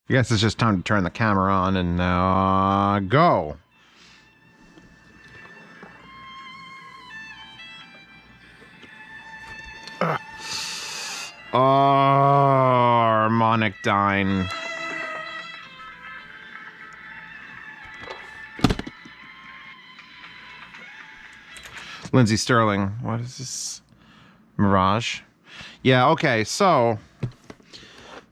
I guess it's just time to turn the camera on and go. Oh, Harmonicdyne. Lindsay Sterling. What is this? Mirage. Yeah, okay, so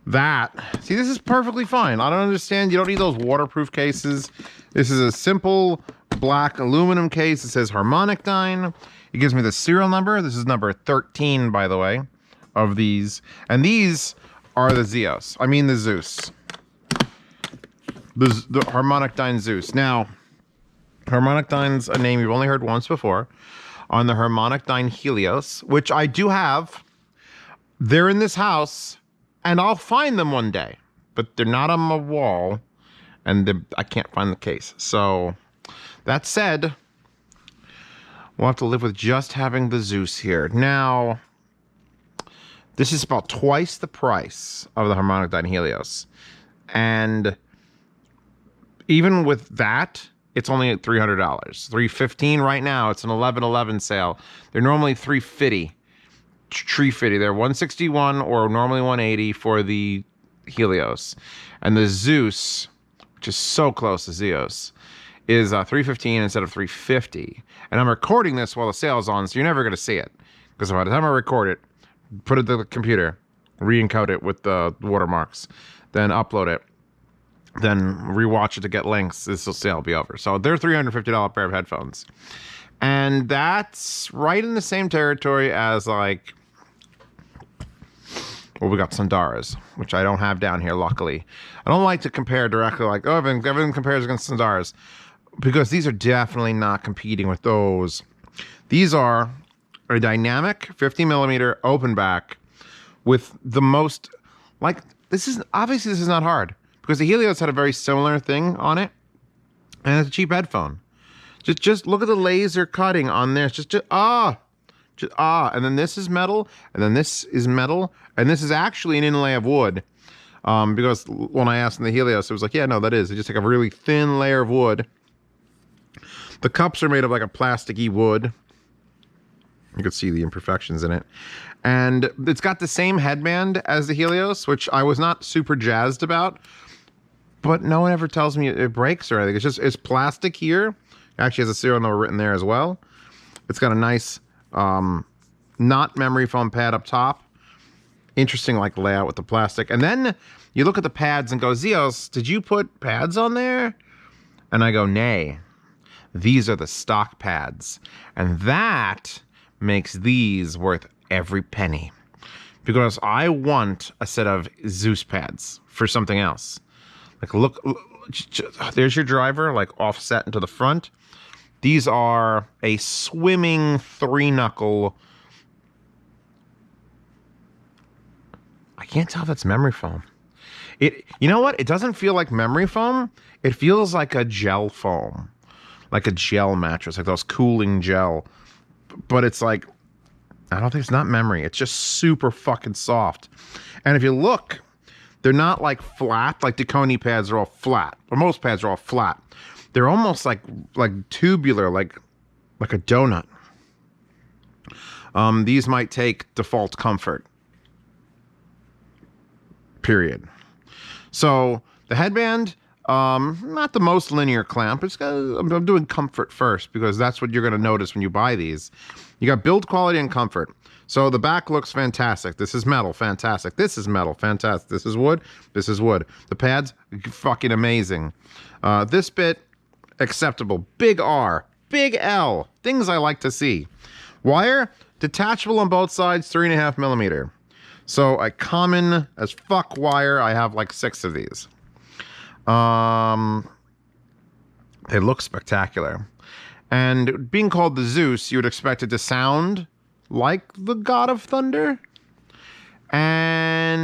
see, this is perfectly fine. I don't understand. You don't need those waterproof cases. This is a simple black aluminum case. It says Harmonicdyne. It gives me the serial number. This is number 13, by the way, of these. And these are the Zeus. I mean the Zeus. The Harmonicdyne Zeus. Now, Harmonicdyne's a name you've only heard once before. On the Harmonicdyne Helios, which I do have. They're in this house, and I'll find them one day. But they're not on my wall, and I can't find the case. So, that said, we'll have to live with just having the Zeus here. Now, this is about twice the price of the Harmonicdyne Helios. And even with that, it's only at $300. $315 right now. It's an 11/11 sale. They're normally $350. $350. They're $161 or normally $180 for the Helios. And the Zeus, which is so close to Zeus, is $315 instead of $350. And I'm recording this while the sale is on, so you're never going to see it. Because by the time I record it, put it to the computer, re-encode it with the watermarks, then upload it, then rewatch it to get links, this sale will be over. So they're $350 pair of headphones. And that's right in the same territory as, like, well, we got Sundaras, which I don't have down here, luckily. I don't like to compare directly, like, oh, everything compares against Sundaras, because these are definitely not competing with those. These are a dynamic 50mm open back with the most, like, this is not hard. Because the Helios had a very similar thing on it, and it's a cheap headphone. Just look at the laser cutting on this. And then this is metal, and then this is metal, and this is actually an inlay of wood. Because when I asked in the Helios, it was like, yeah, no, that is. They just take a really thin layer of wood. The cups are made of like a plasticky wood. You can see the imperfections in it. And it's got the same headband as the Helios, which I was not super jazzed about. But no one ever tells me it breaks or anything. It's plastic here. It actually has a serial number written there as well. It's got a nice, not memory foam pad up top. Interesting, like, layout with the plastic. And then you look at the pads and go, Zeus, did you put pads on there? And I go, nay. These are the stock pads. And that makes these worth every penny. Because I want a set of Zeus pads for something else. Like, look, there's your driver, like, offset into the front. These are a swimming 3-knuckle. I can't tell if that's memory foam. You know what? It doesn't feel like memory foam. It feels like a gel foam. Like a gel mattress, like those cooling gel. But it's like, I don't think it's not memory. It's just super fucking soft. And if you look, they're not like flat, like Deconi pads are all flat. Or most pads are all flat. They're almost like tubular, like a donut. These might take default comfort. Period. So the headband, not the most linear clamp. I'm doing comfort first because that's what you're going to notice when you buy these. You got build quality and comfort. So the back looks fantastic. This is metal, fantastic. This is metal, fantastic. This is wood, this is wood. The pads, fucking amazing. This bit, acceptable. Big R, big L, things I like to see. Wire, detachable on both sides, 3.5mm. So a common as fuck wire, I have like 6 of these. They look spectacular. And being called the Zeus, you would expect it to sound like the God of Thunder. And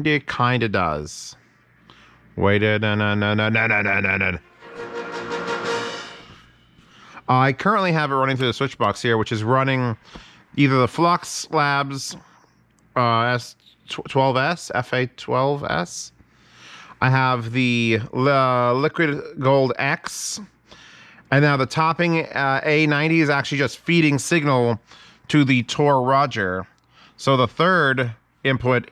it kind of does. Wait, no. I currently have it running through the switch box here, which is running either the Flux Labs 12S, FA12S. I have the Liquid Gold X. And now the topping A90 is actually just feeding signal to the Tor Roger. So the third input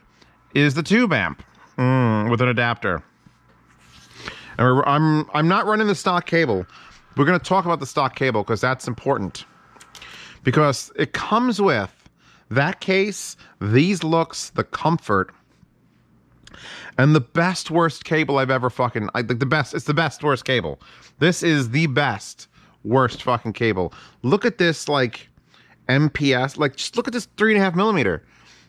is the tube amp with an adapter. And I'm not running the stock cable. We're going to talk about the stock cable because that's important. Because it comes with that case, these looks, the comfort, and the best worst cable I've ever fucking, like the best, it's the best worst cable. This is the best worst fucking cable. Look at this, like, MPS, like, just look at this 3.5 millimeter.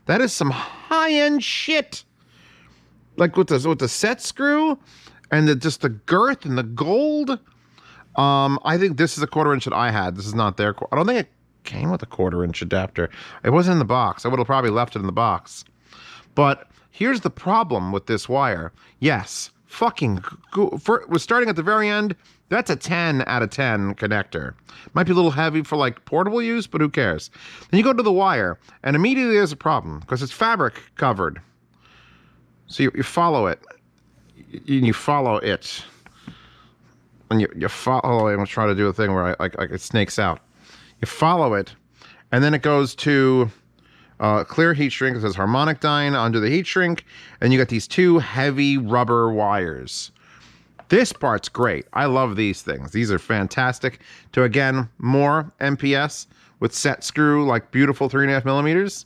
That is some high-end shit. Like with the set screw and just the girth and the gold. I think this is a 1/4 inch that I had. This is not their, I don't think it came with a 1/4 inch adapter. It wasn't in the box. I would have probably left it in the box. But here's the problem with this wire. Yes, fucking, we're starting at the very end. That's a 10 out of 10 connector. Might be a little heavy for like portable use, but who cares? Then you go to the wire, and immediately there's a problem because it's fabric covered. So you follow it. You follow it. And you follow it. I'm trying to do a thing where it snakes out. You follow it, and then it goes to clear heat shrink. It says Harmonicdyne under the heat shrink, and you got these two heavy rubber wires. This part's great. I love these things. These are fantastic. To, again, more MPS with set screw, like beautiful 3.5 millimeters.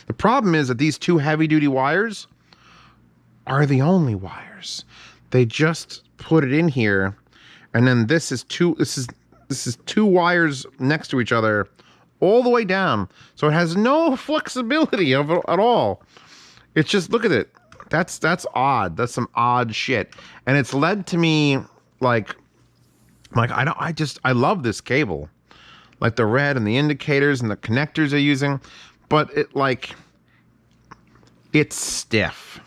The problem is that these two heavy-duty wires are the only wires. They just put it in here, and then this is two wires next to each other all the way down. So it has no flexibility of it at all. It's just, look at it. That's odd. That's some odd shit. And it's led to me like I love this cable. Like the red and the indicators and the connectors they're using, but it's stiff.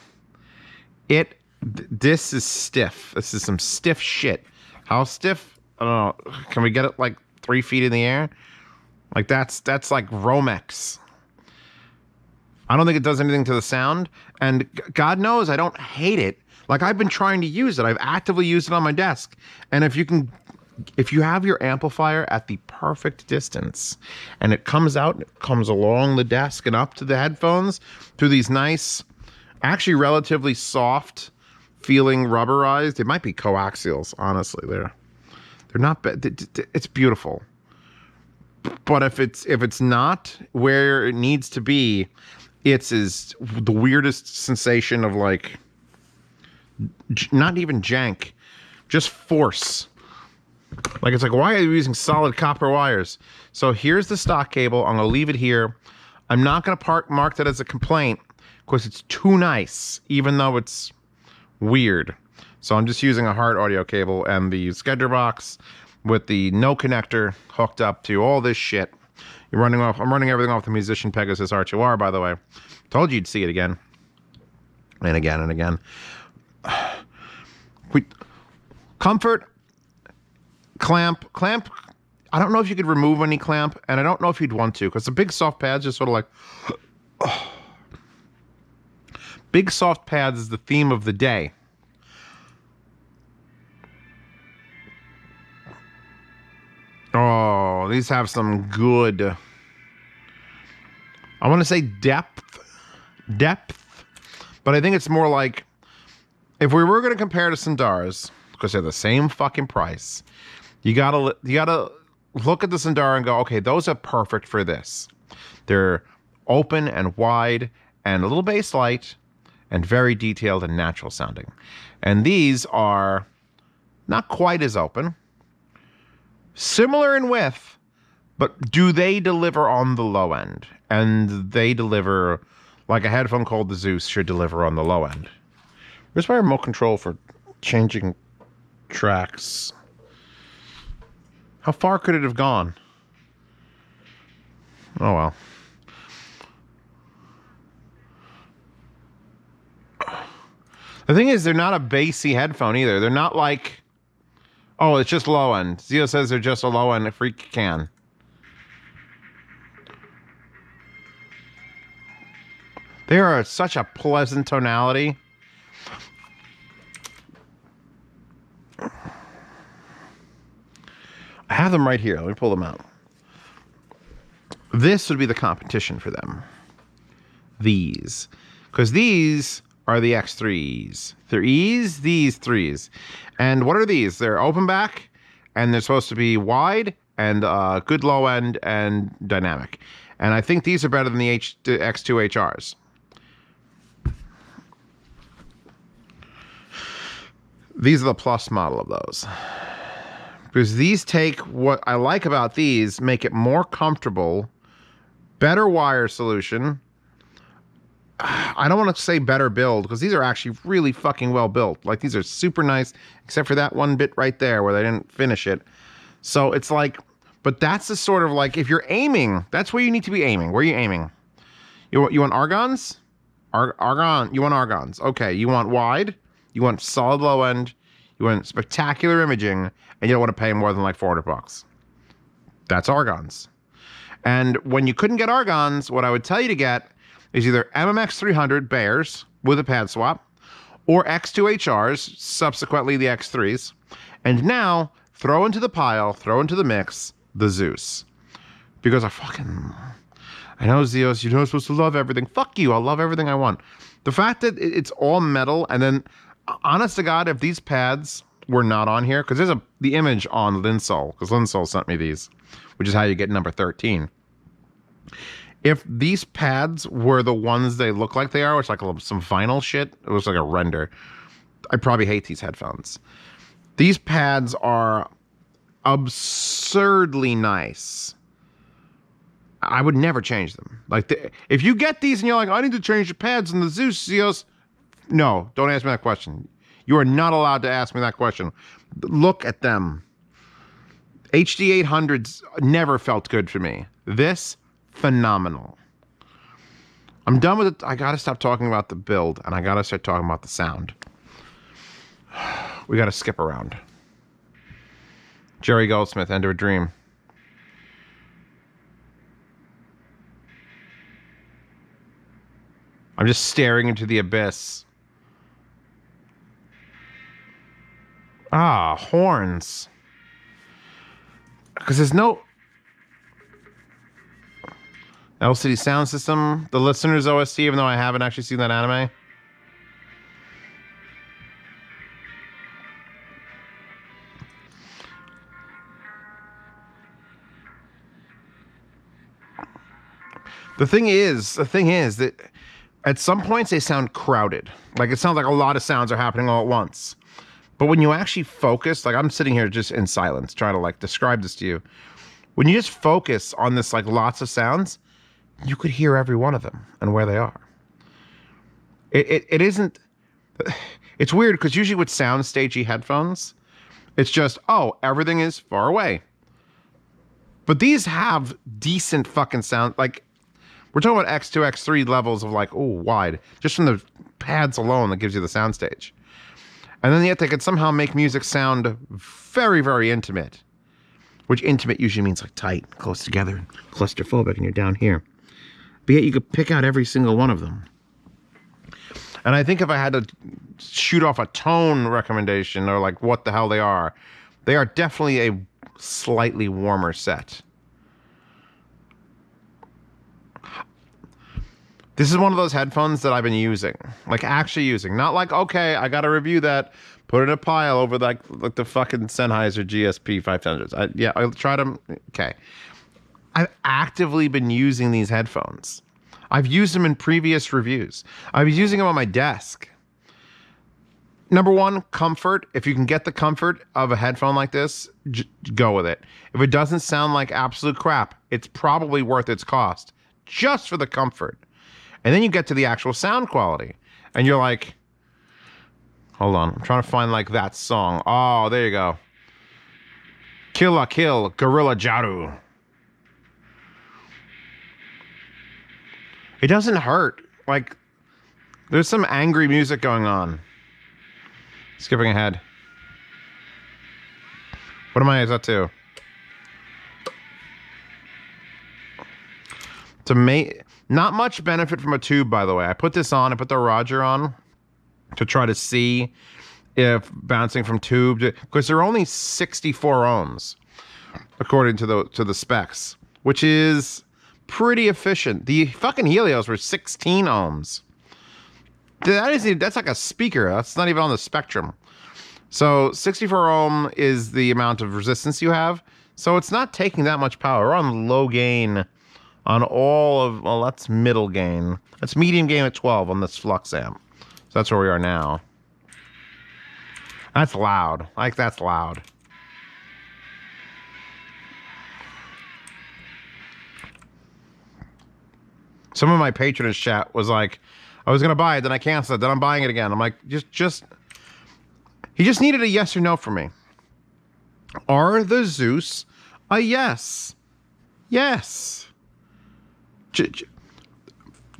This is stiff. This is some stiff shit. How stiff? I don't know. Can we get it like 3 feet in the air? Like that's like Romex. I don't think it does anything to the sound, and God knows I don't hate it. Like, I've been trying to use it. I've actively used it on my desk. And if you have your amplifier at the perfect distance and it comes out, and it comes along the desk and up to the headphones through these nice, actually relatively soft feeling rubberized, it might be coaxials, honestly. They're not bad. It's beautiful. But if it's not where it needs to be, it's the weirdest sensation of like, not even jank, just force. Like, it's like, why are you using solid copper wires? So here's the stock cable. I'm going to leave it here. I'm not going to mark that as a complaint because it's too nice, even though it's weird. So I'm just using a hard audio cable and the scheduler box with the no connector hooked up to all this shit. I'm running everything off the Musician Pegasus R2R, by the way. Told you you'd see it again. And again and again. Comfort, clamp. I don't know if you could remove any clamp, and I don't know if you'd want to, because the big soft pads just sort of like... Big soft pads is the theme of the day. Oh, these have some good... I want to say depth, but I think it's more like, if we were going to compare to Sundars, because they're the same fucking price, you gotta look at the Sundar and go, okay, those are perfect for this. They're open and wide and a little bass light and very detailed and natural sounding. And these are not quite as open, similar in width, but do they deliver on the low end? And they deliver like a headphone called the Zeus should deliver on the low end. Where's my remote control for changing tracks? How far could it have gone? Oh well. The thing is, they're not a bassy headphone either. They're not like, oh, it's just low end. Zio says they're just a low end freak can. They are such a pleasant tonality. I have them right here. Let me pull them out. This would be the competition for them. These. Because these are the X3s. These threes. And what are these? They're open back, and they're supposed to be wide, and good low end, and dynamic. And I think these are better than the X2 HRs. These are the plus model of those. Because these take, what I like about these, make it more comfortable, better wire solution. I don't want to say better build, because these are actually really fucking well built. Like, these are super nice, except for that one bit right there where they didn't finish it. So it's like, but that's the sort of like, if you're aiming, that's where you need to be aiming. Where are you aiming? You want argons? Argon, you want argons. Okay, you want wide, you want solid low end, you want spectacular imaging, and you don't want to pay more than like $400. That's argons. And when you couldn't get argons, what I would tell you to get is either MMX 300 Bears with a pad swap, or X2 HRs, subsequently the X3s. And now, throw into the pile, throw into the mix, the Zeus. Because I know Zeus, you're not supposed to love everything. Fuck you, I'll love everything I want. The fact that it's all metal, and then, honest to God, if these pads were not on here, because there's the image on Linsol, because Linsol sent me these, which is how you get number 13. If these pads were the ones they look like they are, which like some vinyl shit, it was like a render, I'd probably hate these headphones. These pads are absurdly nice. I would never change them. Like, if you get these and you're like, I need to change the pads in the Zeus, no, don't ask me that question. You are not allowed to ask me that question. Look at them. HD 800s never felt good for me. This, phenomenal. I'm done with it. I gotta stop talking about the build, and I gotta start talking about the sound. We gotta skip around. Jerry Goldsmith, End of a Dream. I'm just staring into the abyss. Ah, horns. Because there's no LCD sound system, the listener's OST, even though I haven't actually seen that anime. The thing is that at some points they sound crowded. Like, it sounds like a lot of sounds are happening all at once. But when you actually focus, like, I'm sitting here just in silence trying to like describe this to you. When you just focus on this, like, lots of sounds, you could hear every one of them and where they are. It isn't, it's weird because usually with soundstagey headphones, it's just, oh, everything is far away. But these have decent fucking sound. Like, we're talking about X2, X3 levels of like, oh, wide. Just from the pads alone that gives you the soundstage. And then yet they could somehow make music sound very, very intimate. Which intimate usually means like tight, close together, and claustrophobic, and you're down here. But yet you could pick out every single one of them. And I think if I had to shoot off a tone recommendation, or like what the hell they are definitely a slightly warmer set. This is one of those headphones that I've been using, like actually using, not like, okay, I got to review that, put it in a pile over like the fucking Sennheiser GSP 500s. I'll try to, okay. I've actively been using these headphones. I've used them in previous reviews. I was using them on my desk. Number one, comfort. If you can get the comfort of a headphone like this, go with it. If it doesn't sound like absolute crap, it's probably worth its cost, just for the comfort. And then you get to the actual sound quality, and you're like, hold on, I'm trying to find like that song. Oh, there you go. Kill la Kill, Gorilla Jaru. It doesn't hurt. Like, there's some angry music going on. Skipping ahead. What am I up to? Not much benefit from a tube, by the way. I put this on, I put the Roger on to try to see if bouncing from tube, because they're only 64 ohms, according to the specs, which is pretty efficient. The fucking Helios were 16 ohms. That's like a speaker. That's not even on the spectrum. So 64 ohm is the amount of resistance you have. So it's not taking that much power. We're on low gain on all of, well, that's middle gain. That's medium gain at 12 on this flux amp. So that's where we are now. That's loud. Like, that's loud. Some of my patronage chat was like, I was going to buy it, then I canceled it, then I'm buying it again. I'm like, he just needed a yes or no from me. Are the Zeus a yes? Yes.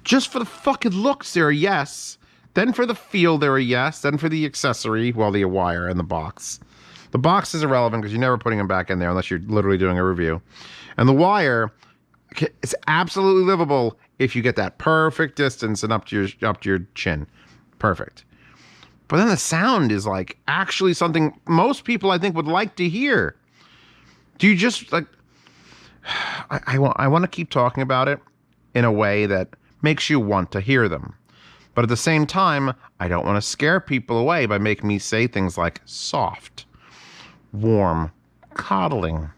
Just for the fucking looks, they're a yes. Then for the feel, they're a yes. Then for the accessory, well, the wire and the box. The box is irrelevant because you're never putting them back in there unless you're literally doing a review. And the wire is absolutely livable if you get that perfect distance and up to your chin. Perfect. But then the sound is like actually something most people I think would like to hear. Do you just like, I want to keep talking about it in a way that makes you want to hear them. But at the same time, I don't want to scare people away by making me say things like soft, warm, coddling.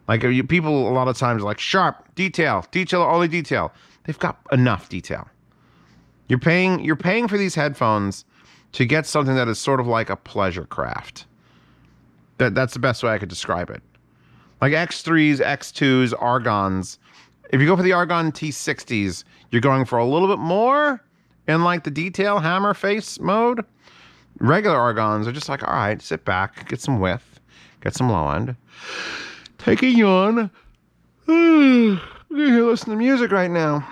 Like people a lot of times are like sharp, detail, only detail. They've got enough detail. You're paying for these headphones to get something that is sort of like a pleasure craft. That's the best way I could describe it. Like X3s, X2s, Argons. If you go for the Argon T60s, you're going for a little bit more in like the detail hammer face mode. Regular Argons are just like, all right, sit back, get some width, get some low end. Take a yawn. You're listening to music right now.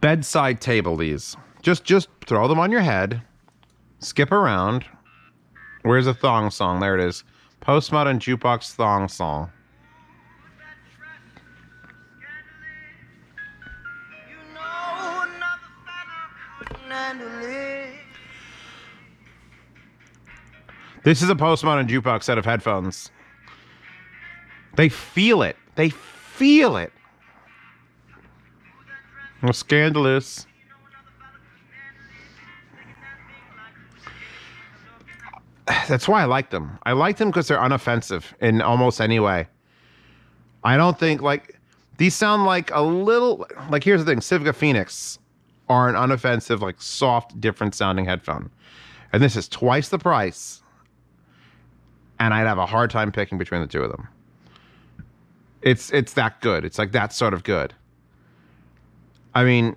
Bedside table these. Just throw them on your head. Skip around. Where's the thong song? There it is. Postmodern jukebox thong song. This is a postmodern jukebox set of headphones. They feel it. They feel it. Well, scandalous. That's why I like them. I like them because they're unoffensive in almost any way. I don't think, like, these sound like a little, like, here's the thing. Civica Phoenix are an unoffensive, like, soft, different sounding headphone. And this is twice the price. And I'd have a hard time picking between the two of them. It's that good. It's like that sort of good. I mean,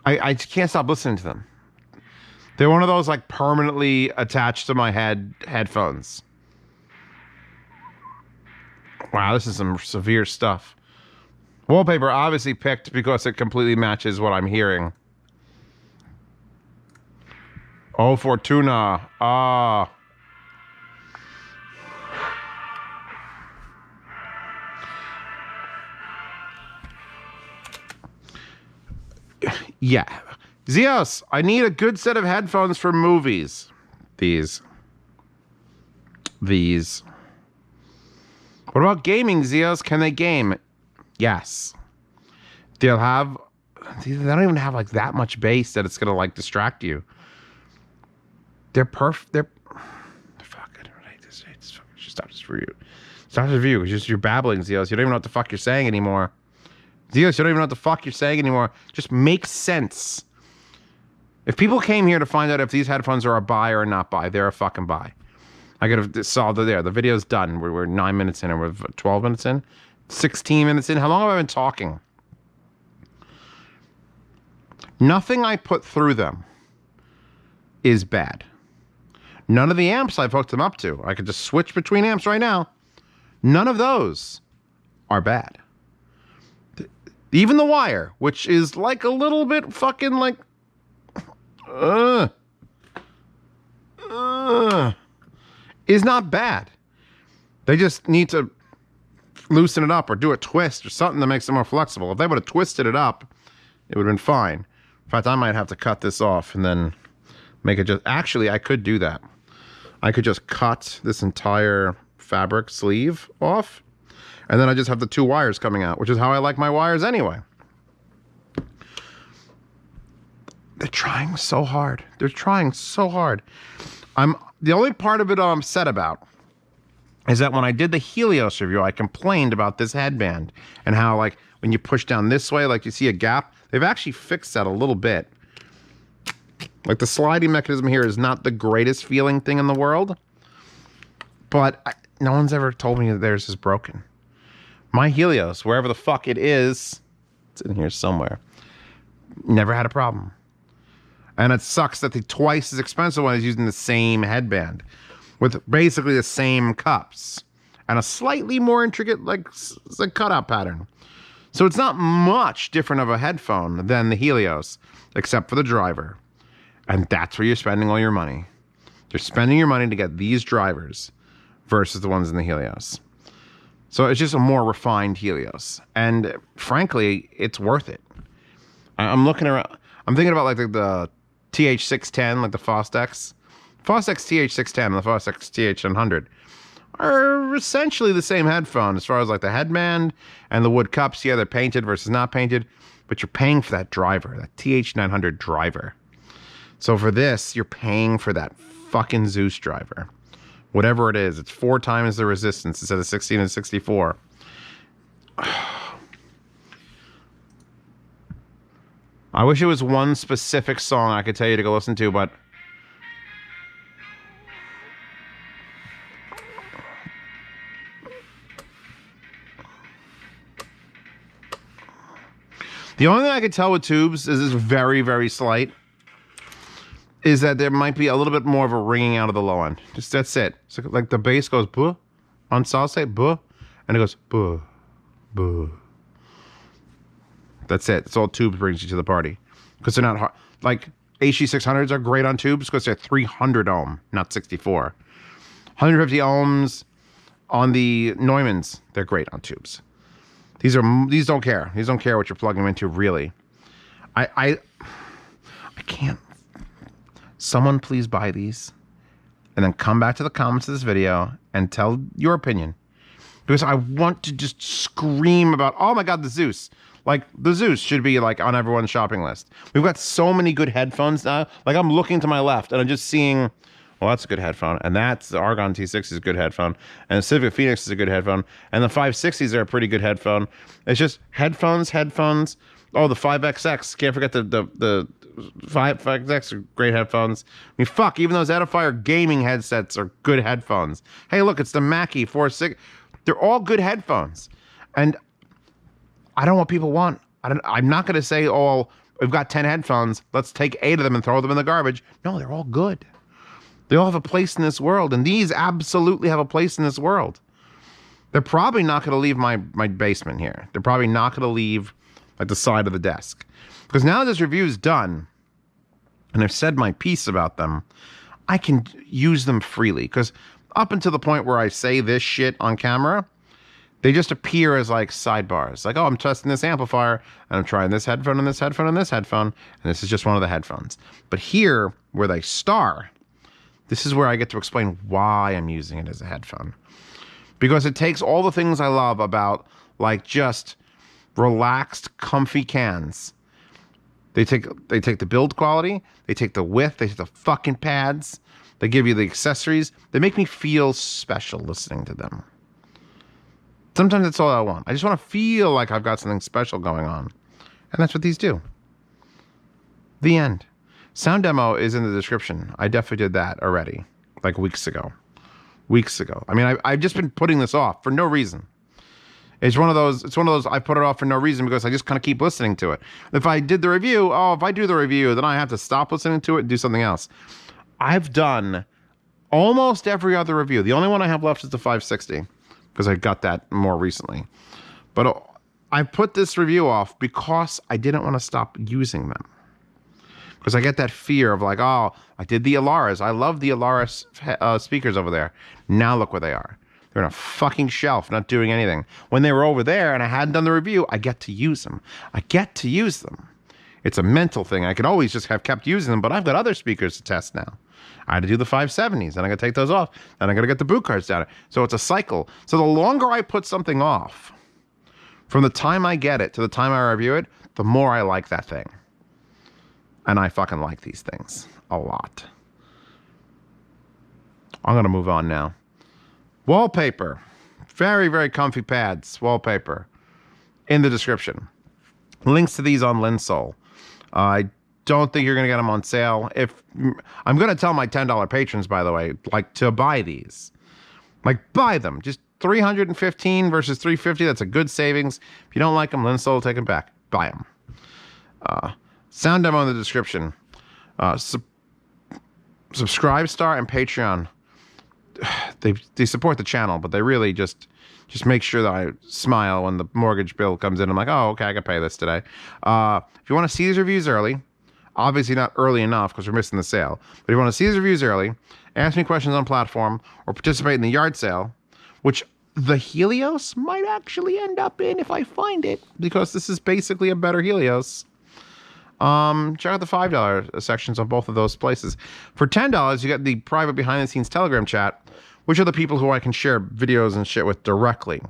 I can't stop listening to them. They're one of those like permanently attached to my head headphones. Wow, this is some severe stuff. Wallpaper obviously picked because it completely matches what I'm hearing. Oh, Fortuna. Ah. Yeah. Zeus, I need a good set of headphones for movies. These. What about gaming, Zeus? Can they game? Yes. They don't even have like that much bass that it's gonna like distract you. They're perfect. Fuck, I don't hate this. Stop this review. Stop this review. You're babbling, Zeus. You don't even know what the fuck you're saying anymore. Zeus, you don't even know what the fuck you're saying anymore. Just make sense. If people came here to find out if these headphones are a buy or not buy, they're a fucking buy. I could have solved it there. The video's done. We're 9 minutes in, and we're 12 minutes in, 16 minutes in. How long have I been talking? Nothing I put through them is bad. None of the amps I've hooked them up to. I could just switch between amps right now. None of those are bad. Even the wire, which is like a little bit fucking like, is not bad. They just need to loosen it up or do a twist or something that makes it more flexible. If they would have twisted it up, it would have been fine. In fact, I might have to cut this off and then make it just... Actually, I could do that. I could just cut this entire fabric sleeve off, and then I just have the 2 wires coming out, which is how I like my wires anyway. They're trying so hard. They're trying so hard. The only part of it I'm upset about is that when I did the Helios review, I complained about this headband and how, like, when you push down this way, like, you see a gap. They've actually fixed that a little bit. Like, the sliding mechanism here is not the greatest feeling thing in the world, but no one's ever told me that theirs is broken. My Helios, wherever the fuck it is, it's in here somewhere, never had a problem. And it sucks that the twice as expensive one is using the same headband with basically the same cups and a slightly more intricate, like cutout pattern. So it's not much different of a headphone than the Helios, except for the driver. And that's where you're spending all your money. You're spending your money to get these drivers versus the ones in the Helios. So it's just a more refined Helios. And frankly, it's worth it. I'm looking around. I'm thinking about like the TH610, like the Fostex. Fostex TH610 and the Fostex TH100 are essentially the same headphone as far as like the headband and the wood cups. Yeah, they're painted versus not painted, but you're paying for that driver, that TH900 driver. So for this, you're paying for that fucking Zeus driver. Whatever it is, it's 4 times the resistance instead of 16 and 64. I wish it was one specific song I could tell you to go listen to, but the only thing I could tell with tubes is very, very slight, is that there might be a little bit more of a ringing out of the low end. Just that's it. So like the bass goes buh on salsa, buh, and it goes buh, buh. That's it. That's all tubes brings you to the party. Because they're not hard. Like, HG600s are great on tubes because they're 300 ohm, not 64. 150 ohms on the Neumanns, they're great on tubes. These don't care. These don't care what you're plugging them into, really. I can't. Someone please buy these and then come back to the comments of this video and tell your opinion. Because I want to just scream about, oh my God, the Zeus. Like, the Zeus should be, like, on everyone's shopping list. We've got so many good headphones now. Like, I'm looking to my left, and I'm just seeing, well, that's a good headphone. And that's the Argon T6 is a good headphone. And the Civic Phoenix is a good headphone. And the 560s are a pretty good headphone. It's just headphones. Oh, the 5XX. Can't forget the 5XX are great headphones. I mean, fuck, even those Edifier gaming headsets are good headphones. Hey, look, it's the Mackie 4.6. They're all good headphones. And I don't know what people want. I'm not going to say, oh, we've got 10 headphones. Let's take 8 of them and throw them in the garbage. No, they're all good. They all have a place in this world. And these absolutely have a place in this world. They're probably not going to leave my basement here. They're probably not going to leave like the side of the desk. Because now this review is done, and I've said my piece about them, I can use them freely. Because up until the point where I say this shit on camera, they just appear as like sidebars. Like, oh, I'm testing this amplifier, and I'm trying this headphone and this headphone and this headphone, and this is just one of the headphones. But here, where they star, this is where I get to explain why I'm using it as a headphone. Because it takes all the things I love about, like, just relaxed, comfy cans. They take the build quality, they take the width, they take the fucking pads, they give you the accessories. They make me feel special listening to them. Sometimes that's all I want. I just want to feel like I've got something special going on. And that's what these do. The end. Sound demo is in the description. I definitely did that already, like weeks ago. I mean, I've just been putting this off for no reason. It's one of those I put it off for no reason because I just kind of keep listening to it. If I did the review, if I do the review, then I have to stop listening to it and do something else. I've done almost every other review. The only one I have left is the 560 because I got that more recently. But I put this review off because I didn't want to stop using them. Because I get that fear of like, oh, I did the Alaras. I love the Alaris speakers over there. Now look where they are. They're on a fucking shelf, not doing anything. When they were over there and I hadn't done the review, I get to use them. I get to use them. It's a mental thing. I could always just have kept using them, but I've got other speakers to test now. I had to do the 570s, then I got to take those off. Then I got to get the boot cards down. So it's a cycle. So the longer I put something off, from the time I get it to the time I review it, the more I like that thing. And I fucking like these things a lot. I'm going to move on now. Wallpaper. Very, very comfy pads. Wallpaper. In the description. Links to these on Linsole. I don't think you're going to get them on sale. If I'm going to tell my $10 patrons, by the way, like to buy these. Like buy them. Just $315 versus $350. That's a good savings. If you don't like them, Linsole, take them back. Buy them. Sound demo in the description. Subscribe Star and Patreon. They support the channel, but they really just make sure that I smile when the mortgage bill comes in. I'm like, oh, okay, I can pay this today. If you want to see these reviews early, obviously not early enough because we're missing the sale, but if you want to see these reviews early, ask me questions on platform, or participate in the yard sale, which the Helios might actually end up in if I find it, because this is basically a better Helios. Check out the $5 sections on both of those places. For $10, you get the private behind-the-scenes Telegram chat, which are the people who I can share videos and shit with directly.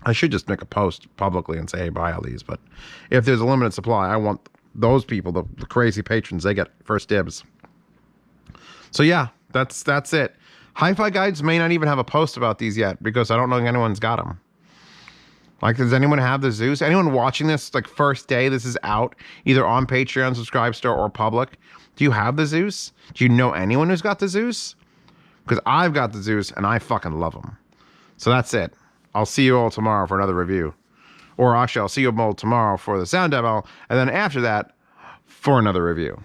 I should just make a post publicly and say, hey, buy all these. But if there's a limited supply, I want those people, the crazy patrons, they get first dibs. So yeah, that's it. Hi-Fi Guides may not even have a post about these yet because I don't know if anyone's got them. Like, does anyone have the Zeus? Anyone watching this, like, first day this is out, either on Patreon, Subscribe Store, or public? Do you have the Zeus? Do you know anyone who's got the Zeus? Because I've got the Zeus, and I fucking love them. So that's it. I'll see you all tomorrow for another review. Or actually, I'll see you all tomorrow for the sound demo, and then after that, for another review.